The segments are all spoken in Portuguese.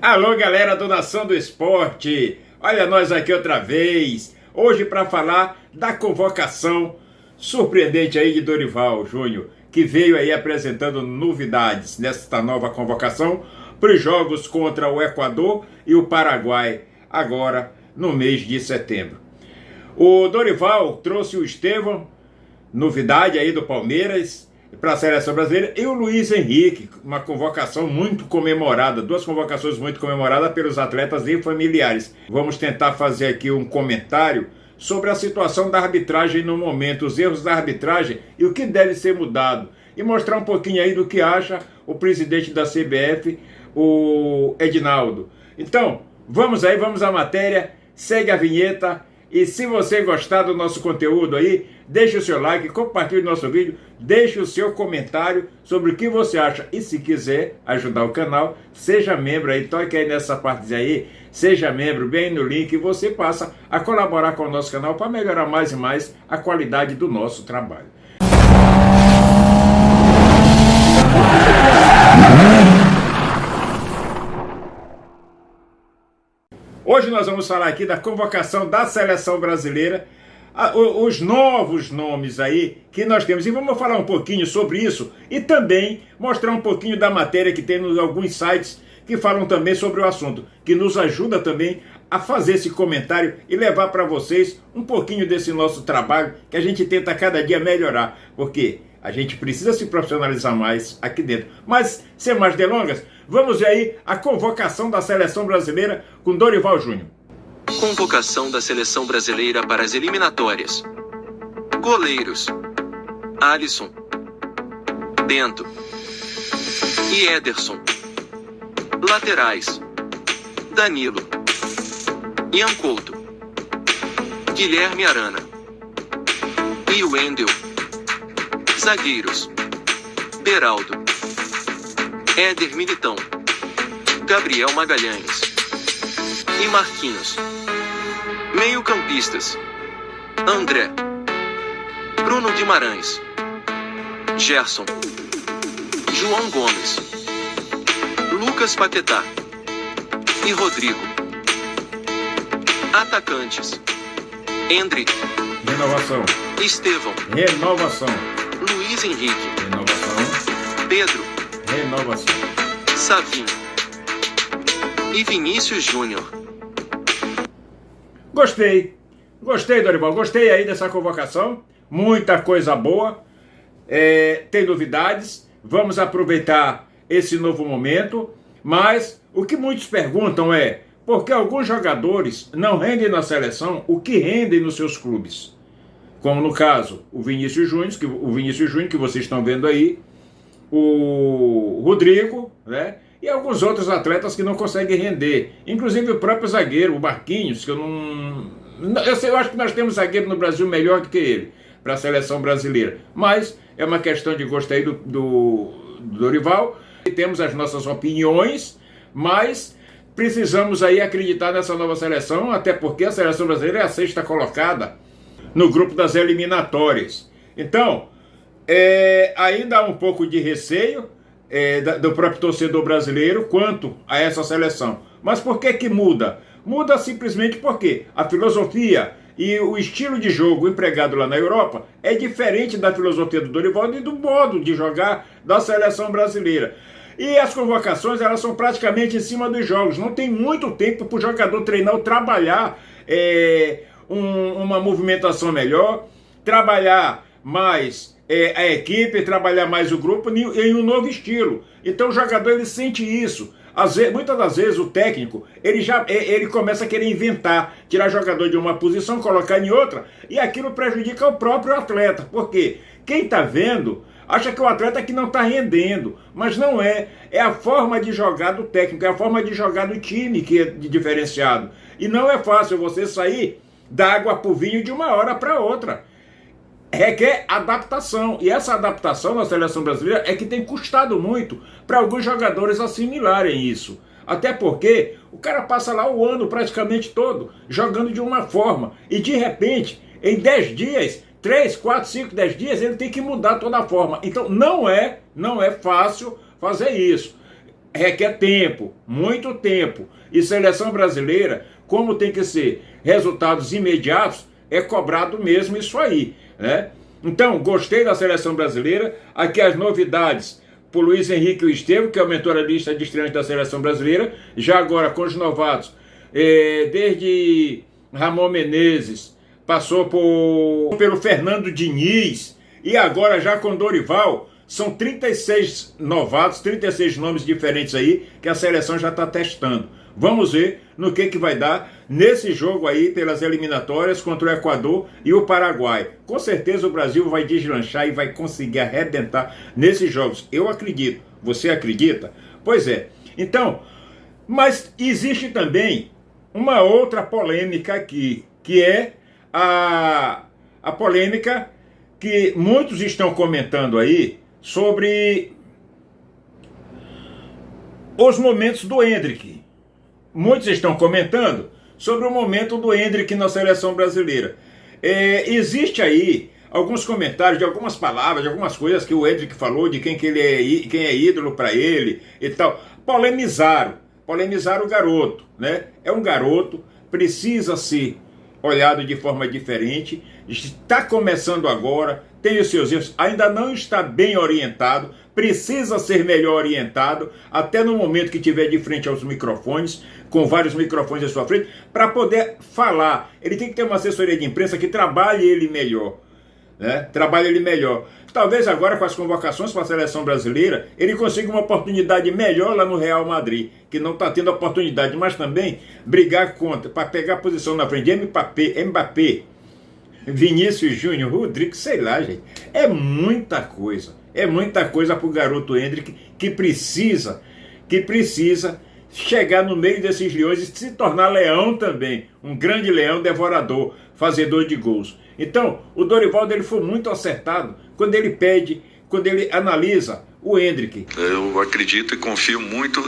Alô, galera do Nação do Esporte, olha nós aqui outra vez, hoje para falar da convocação surpreendente aí de Dorival Júnior, que veio aí apresentando novidades nesta nova convocação para os jogos contra o Equador e o Paraguai, agora no mês de setembro. O Dorival trouxe o Estevão, novidade aí do Palmeiras, para a seleção brasileira, e o Luiz Henrique, uma convocação muito comemorada, duas convocações muito comemoradas pelos atletas e familiares. Vamos tentar fazer aqui um comentário sobre a situação da arbitragem no momento, os erros da arbitragem e o que deve ser mudado, e mostrar um pouquinho aí do que acha o presidente da CBF, o Edinaldo. Então, vamos aí, vamos à matéria, segue a vinheta. E se você gostar do nosso conteúdo aí, deixe o seu like, compartilhe o nosso vídeo, deixe o seu comentário sobre o que você acha. E se quiser ajudar o canal, seja membro aí, toque aí nessa parte aí, seja membro, bem no link, e você passa a colaborar com o nosso canal para melhorar mais e mais a qualidade do nosso trabalho. Hoje nós vamos falar aqui da convocação da seleção brasileira, os novos nomes aí que nós temos. E vamos falar um pouquinho sobre isso e também mostrar um pouquinho da matéria que tem em alguns sites que falam também sobre o assunto, que nos ajuda também a fazer esse comentário e levar para vocês um pouquinho desse nosso trabalho que a gente tenta cada dia melhorar, porque a gente precisa se profissionalizar mais aqui dentro. Mas, sem mais delongas, vamos ver aí a convocação da seleção brasileira com Dorival Júnior. Convocação da seleção brasileira para as eliminatórias. Goleiros: Alisson, Bento e Ederson. Laterais: Danilo, Ian Couto, Guilherme Arana e Wendel. Zagueiros: Beraldo, Éder Militão, Gabriel Magalhães e Marquinhos. Meio-campistas: André, Bruno Guimarães, Gerson, João Gomes, Lucas Paquetá e Rodrigo. Atacantes: Endrick, Renovação. Estevão, Renovação. Luiz Henrique, Renovação. Pedro, Renovação. Savinho e Vinícius Júnior. Gostei, Dorival, gostei aí dessa convocação, muita coisa boa, tem novidades, vamos aproveitar esse novo momento, mas o que muitos perguntam é, por que alguns jogadores não rendem na seleção o que rendem nos seus clubes? Como no caso, o Vinícius Júnior, que vocês estão vendo aí, o Rodrigo, né? E alguns outros atletas que não conseguem render. Inclusive o próprio zagueiro, o Marquinhos, que eu acho que nós temos zagueiro no Brasil melhor do que ele, para a seleção brasileira. Mas é uma questão de gosto aí do Dorival. E temos as nossas opiniões, mas precisamos aí acreditar nessa nova seleção, até porque a seleção brasileira é a sexta colocada no grupo das eliminatórias. Então, ainda há um pouco de receio do próprio torcedor brasileiro quanto a essa seleção. Mas por que muda? Muda simplesmente porque a filosofia e o estilo de jogo empregado lá na Europa é diferente da filosofia do Dorival e do modo de jogar da seleção brasileira. E as convocações, elas são praticamente em cima dos jogos. Não tem muito tempo para o jogador treinar ou trabalhar uma movimentação melhor, trabalhar mais a equipe, trabalhar mais o grupo em um novo estilo. Então o jogador, ele sente isso. Muitas das vezes o técnico ele começa a querer inventar, tirar jogador de uma posição, colocar em outra, e aquilo prejudica o próprio atleta. Porque quem está vendo acha que o atleta que não está rendendo, mas não é. É a forma de jogar do técnico, é a forma de jogar do time que é diferenciado. E não é fácil você sair da água para o vinho de uma hora para outra. Requer adaptação, e essa adaptação na seleção brasileira é que tem custado muito para alguns jogadores assimilarem isso. Até porque o cara passa lá o ano praticamente todo jogando de uma forma, e de repente, em 10 dias, 3, 4, 5, 10 dias, ele tem que mudar toda a forma. Então não é fácil fazer isso. requer tempo, muito tempo. E seleção brasileira, como tem que ser resultados imediatos, é cobrado mesmo isso aí, né? Então, gostei da seleção brasileira. Aqui as novidades por Luiz Henrique e o Estevão, que aumentou a lista de estreantes da seleção brasileira. Já agora com os novatos, desde Ramon Menezes, passou pelo Fernando Diniz, e agora já com Dorival. São 36 novatos, 36 nomes diferentes aí que a seleção já está testando. Vamos ver no que vai dar nesse jogo aí pelas eliminatórias contra o Equador e o Paraguai. Com certeza o Brasil vai deslanchar e vai conseguir arrebentar nesses jogos. Eu acredito. Você acredita? Pois é. Então, mas existe também uma outra polêmica aqui, que é a polêmica que muitos estão comentando aí sobre os momentos do Endrick. Muitos estão comentando sobre o momento do Endrick na seleção brasileira. Existe aí alguns comentários de algumas palavras, de algumas coisas que o Endrick falou, de quem é ídolo para ele e tal. Polemizaram o garoto, né? É um garoto, precisa ser olhado de forma diferente, está começando agora, tem os seus erros, ainda não está bem orientado, precisa ser melhor orientado, até no momento que estiver de frente aos microfones, com vários microfones à sua frente, para poder falar. Ele tem que ter uma assessoria de imprensa que trabalhe ele melhor, né? Trabalhe ele melhor. Talvez agora com as convocações para a seleção brasileira, ele consiga uma oportunidade melhor lá no Real Madrid, que não está tendo oportunidade, mas também brigar contra, para pegar posição na frente de Mbappé, Vinícius Júnior, Rodrigo, sei lá, gente. É muita coisa para o garoto Endrick que precisa chegar no meio desses leões e se tornar leão também, um grande leão devorador, fazedor de gols. Então, o Dorival dele foi muito acertado quando ele analisa o Endrick. Eu acredito e confio muito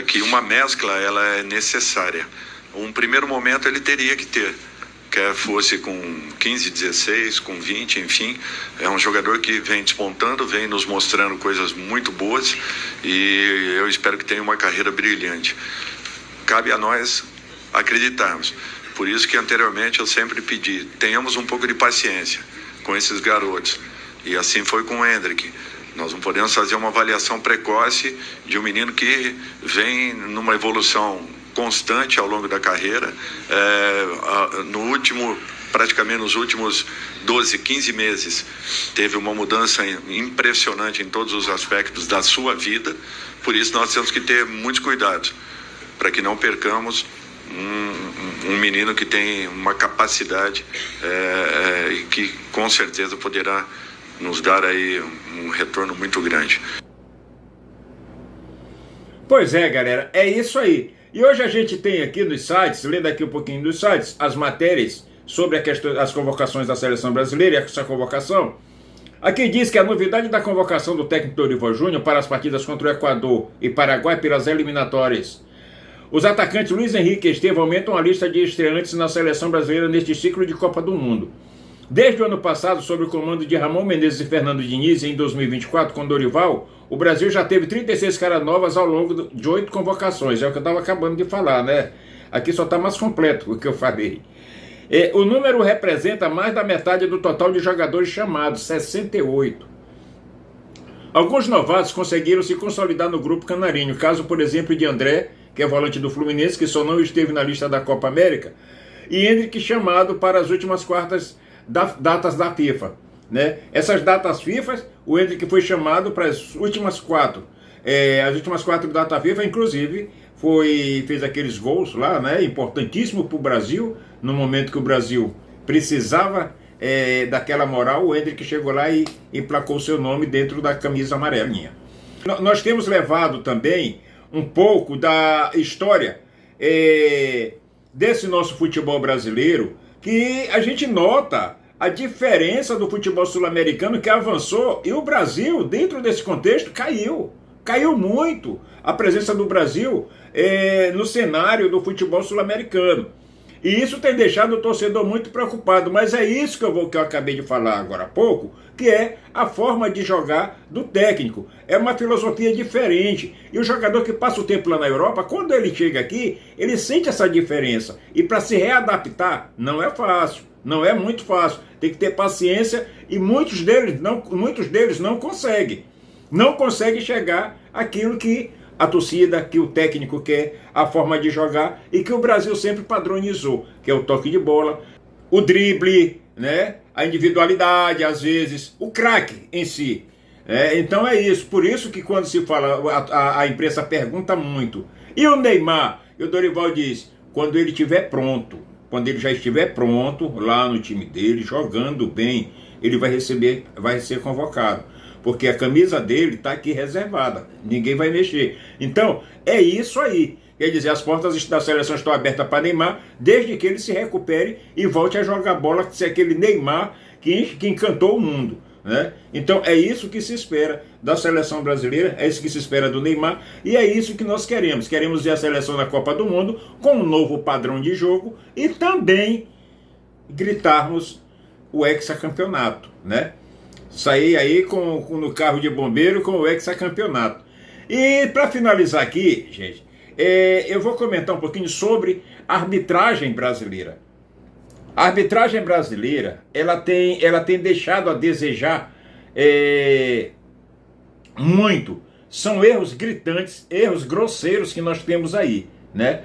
que uma mescla ela é necessária. Um primeiro momento ele teria que ter, quer fosse com 15, 16, com 20, enfim. É um jogador que vem despontando, vem nos mostrando coisas muito boas e eu espero que tenha uma carreira brilhante. Cabe a nós acreditarmos. Por isso que anteriormente eu sempre pedi, tenhamos um pouco de paciência com esses garotos. E assim foi com o Endrick. Nós não podemos fazer uma avaliação precoce de um menino que vem numa evolução constante ao longo da carreira. Praticamente nos últimos 12, 15 meses, teve uma mudança impressionante em todos os aspectos da sua vida. Por isso nós temos que ter muitos cuidados, para que não percamos um menino que tem uma capacidade e que com certeza poderá nos dar aí um retorno muito grande. Pois é, galera, é isso aí. E hoje a gente tem aqui nos sites, lendo aqui um pouquinho dos sites, as matérias sobre as convocações da seleção brasileira e essa convocação. Aqui diz que a novidade da convocação do técnico Dorival Júnior para as partidas contra o Equador e Paraguai pelas eliminatórias. Os atacantes Luiz Henrique e Estevão aumentam a lista de estreantes na seleção brasileira neste ciclo de Copa do Mundo. Desde o ano passado, sob o comando de Ramon Menezes e Fernando Diniz, em 2024, com Dorival, o Brasil já teve 36 caras novas ao longo de 8 convocações. É o que eu estava acabando de falar, né? Aqui só está mais completo o que eu falei. O número representa mais da metade do total de jogadores chamados, 68. Alguns novatos conseguiram se consolidar no grupo canarinho, caso, por exemplo, de André, que é volante do Fluminense, que só não esteve na lista da Copa América, e Endrick, chamado para as últimas datas da FIFA, né? Essas datas FIFA, o Endrick foi chamado para as últimas 4. As últimas 4 datas FIFA, inclusive, fez aqueles gols lá, né? Importantíssimo para o Brasil, no momento que o Brasil precisava daquela moral. O Endrick chegou lá e emplacou seu nome dentro da camisa amarelinha. Nós temos levado também um pouco da história desse nosso futebol brasileiro, que a gente nota a diferença do futebol sul-americano, que avançou, e o Brasil, dentro desse contexto, caiu muito a presença do Brasil no cenário do futebol sul-americano. E isso tem deixado o torcedor muito preocupado, mas é isso que eu acabei de falar agora há pouco, que é a forma de jogar do técnico. É uma filosofia diferente. E o jogador que passa o tempo lá na Europa, quando ele chega aqui, ele sente essa diferença. E para se readaptar, não é fácil, não é muito fácil. Tem que ter paciência e muitos deles não conseguem. Não conseguem chegar àquilo que a torcida, que o técnico quer, a forma de jogar e que o Brasil sempre padronizou, que é o toque de bola, o drible, né? A individualidade, às vezes, o craque em si. Então é isso, por isso que quando se fala, a imprensa pergunta muito. E o Neymar? E o Dorival diz, quando ele estiver pronto, quando ele já estiver pronto, lá no time dele, jogando bem, ele vai ser convocado. Porque a camisa dele está aqui reservada, ninguém vai mexer. Então, é isso aí. Quer dizer, as portas da seleção estão abertas para Neymar, desde que ele se recupere e volte a jogar bola, ser aquele Neymar que encantou o mundo, né? Então, é isso que se espera da seleção brasileira, é isso que se espera do Neymar, e é isso que nós queremos. Queremos ver a seleção na Copa do Mundo com um novo padrão de jogo e também gritarmos o hexacampeonato, né? Sair aí no carro de bombeiro com o hexacampeonato. E para finalizar aqui, gente, eu vou comentar um pouquinho sobre a arbitragem brasileira. A arbitragem brasileira, ela tem deixado a desejar muito. São erros gritantes, erros grosseiros que nós temos aí, né?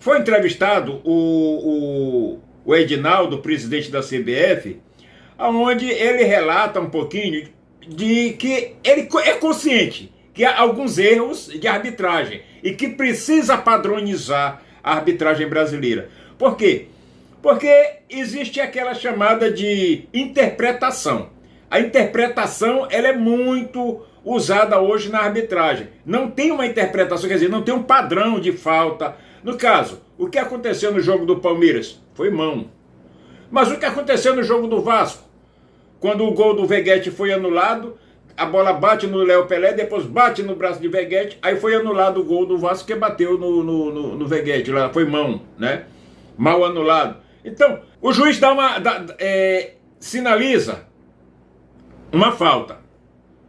Foi entrevistado o Edinaldo, presidente da CBF, onde ele relata um pouquinho de que ele é consciente que há alguns erros de arbitragem e que precisa padronizar a arbitragem brasileira. Por quê? Porque existe aquela chamada de interpretação. A interpretação, ela é muito usada hoje na arbitragem. Não tem uma interpretação, quer dizer, não tem um padrão de falta. No caso, o que aconteceu no jogo do Palmeiras? Foi mão. Mas o que aconteceu no jogo do Vasco? Quando o gol do Veguete foi anulado, a bola bate no Léo Pelé, depois bate no braço de Veguete, aí foi anulado o gol do Vasco que bateu no Veguete, lá foi mão, né? Mal anulado. Então, o juiz sinaliza uma falta,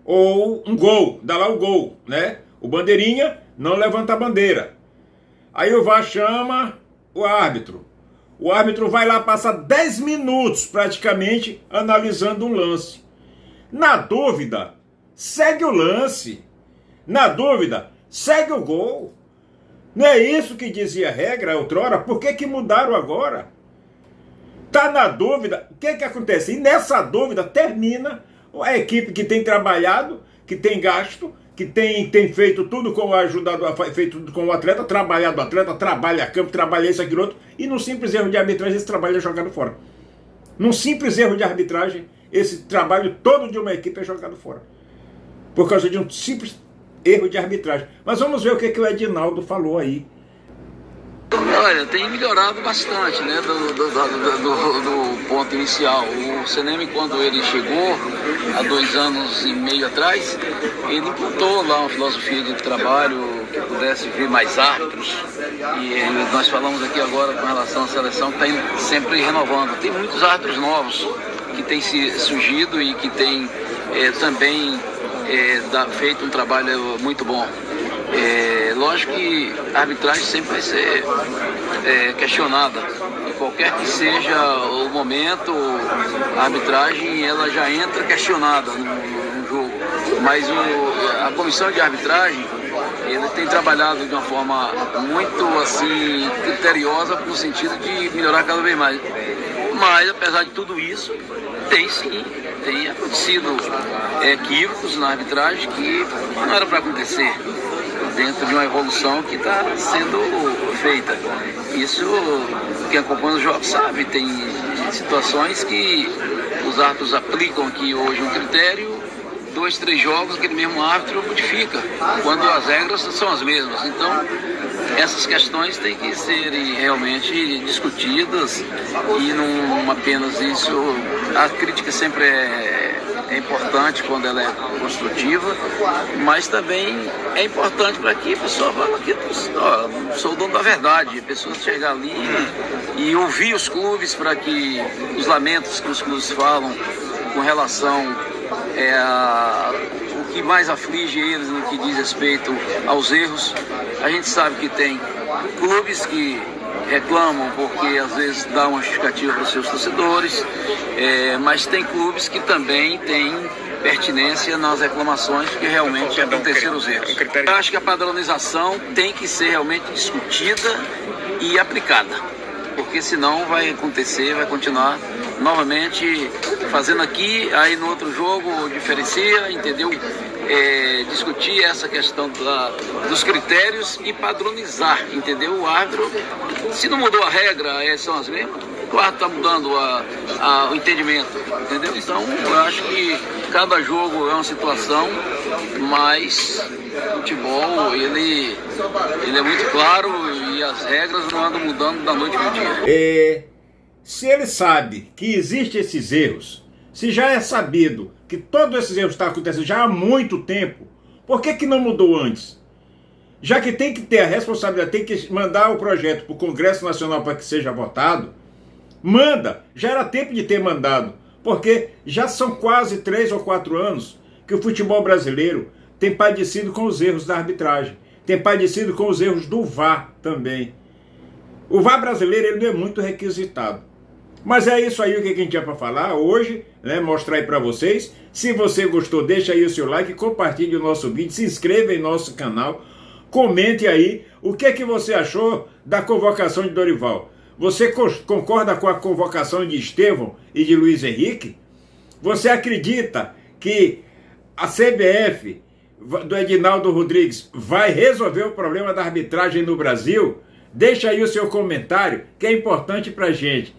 ou um gol, dá lá o gol, né? O bandeirinha não levanta a bandeira. Aí o VAR chama o árbitro. O árbitro vai lá, passa 10 minutos praticamente analisando um lance. Na dúvida, segue o lance. Na dúvida, segue o gol. Não é isso que dizia a regra outrora? Por que mudaram agora? Tá na dúvida, o que acontece? E nessa dúvida termina a equipe que tem trabalhado, que tem gasto, que tem feito tudo com a ajuda, feito tudo com o atleta, trabalhado o atleta, trabalha campo, trabalha isso, aquilo outro, e num simples erro de arbitragem esse trabalho é jogado fora. Num simples erro de arbitragem, esse trabalho todo de uma equipe é jogado fora. Por causa de um simples erro de arbitragem. Mas vamos ver o que o Edinaldo falou aí. Olha, tem melhorado bastante, né, do ponto inicial. O CNM, quando ele chegou, há 2 anos e meio atrás, ele implantou lá uma filosofia de trabalho que pudesse vir mais árbitros. E nós falamos aqui agora com relação à seleção, que está sempre renovando. Tem muitos árbitros novos que têm surgido e que têm também feito um trabalho muito bom. Lógico que a arbitragem sempre vai ser questionada. E qualquer que seja o momento, a arbitragem ela já entra questionada no jogo. Mas a comissão de arbitragem ele tem trabalhado de uma forma muito assim criteriosa no sentido de melhorar cada vez mais. Mas apesar de tudo isso, tem acontecido equívocos na arbitragem que não era para acontecer, dentro de uma evolução que está sendo feita. Isso, quem acompanha os jogos sabe, tem situações que os árbitros aplicam aqui hoje um critério, 2, 3 jogos, aquele mesmo árbitro modifica, quando as regras são as mesmas. Então, essas questões têm que serem realmente discutidas e não apenas isso. A crítica sempre é é importante quando ela é construtiva, mas também é importante para que a pessoa fale que sou o dono da verdade, a pessoa chegar ali e ouvir os clubes para que os lamentos que os clubes falam com relação o que mais aflige eles no que diz respeito aos erros. A gente sabe que tem clubes que reclamam porque às vezes dá uma justificativa para os seus torcedores, mas tem clubes que também têm pertinência nas reclamações que realmente aconteceram os erros. Eu acho que a padronização tem que ser realmente discutida e aplicada, porque senão vai acontecer, vai continuar novamente fazendo aqui, aí no outro jogo diferencia, entendeu? Discutir essa questão dos critérios e padronizar, entendeu? O árbitro, se não mudou a regra, são as mesmas, o árbitro está mudando o entendimento, entendeu? Então, eu acho que cada jogo é uma situação, mas o futebol, ele é muito claro e as regras não andam mudando da noite para o dia. Se ele sabe que existem esses erros, se já é sabido que todos esses erros estão acontecendo já há muito tempo, por que não mudou antes? Já que tem que ter a responsabilidade, tem que mandar o projeto para o Congresso Nacional para que seja votado, manda, já era tempo de ter mandado, porque já são quase 3 ou 4 anos que o futebol brasileiro tem padecido com os erros da arbitragem, tem padecido com os erros do VAR também. O VAR brasileiro ele não é muito requisitado. Mas é isso aí o que a gente tinha para falar hoje, né? Mostrar aí para vocês. Se você gostou, deixa aí o seu like, compartilhe o nosso vídeo, se inscreva em nosso canal, comente aí o que é que você achou da convocação de Dorival. Você concorda com a convocação de Estevão e de Luiz Henrique? Você acredita que a CBF do Edinaldo Rodrigues vai resolver o problema da arbitragem no Brasil? Deixa aí o seu comentário, que é importante para a gente.